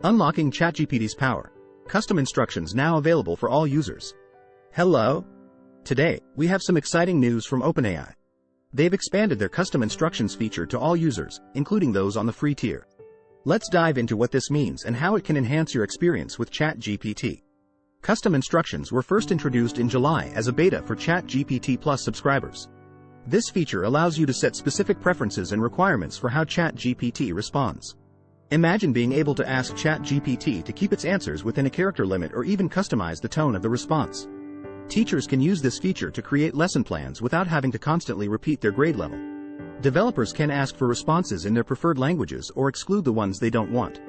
Unlocking ChatGPT's power. Custom instructions now available for all users. Hello? Today, we have some exciting news from OpenAI. They've expanded their custom instructions feature to all users, including those on the free tier. Let's dive into what this means and how it can enhance your experience with ChatGPT. Custom instructions were first introduced in July as a beta for ChatGPT Plus subscribers. This feature allows you to set specific preferences and requirements for how ChatGPT responds. Imagine being able to ask ChatGPT to keep its answers within a character limit or even customize the tone of the response. Teachers can use this feature to create lesson plans without having to constantly repeat their grade level. Developers can ask for responses in their preferred languages or exclude the ones they don't want.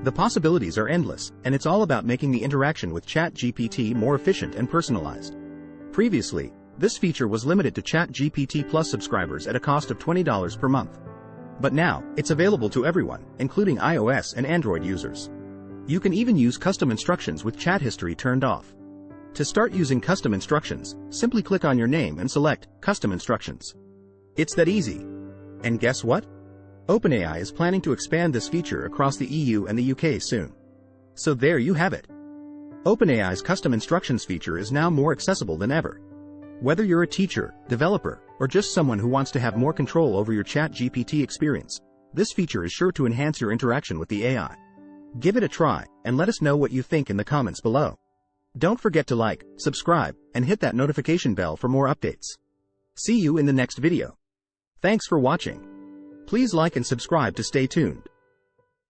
The possibilities are endless, and it's all about making the interaction with ChatGPT more efficient and personalized. Previously, this feature was limited to ChatGPT Plus subscribers at a cost of $20 per month. But now, it's available to everyone, including iOS and Android users. You can even use custom instructions with chat history turned off. To start using custom instructions, simply click on your name and select Custom Instructions. It's that easy. And guess what? OpenAI is planning to expand this feature across the EU and the UK soon. So there you have it. OpenAI's custom instructions feature is now more accessible than ever. Whether you're a teacher, developer, or just someone who wants to have more control over your ChatGPT experience, this feature is sure to enhance your interaction with the AI. Give it a try, and let us know what you think in the comments below. Don't forget to like, subscribe, and hit that notification bell for more updates. See you in the next video. Thanks for watching. Please like and subscribe to stay tuned.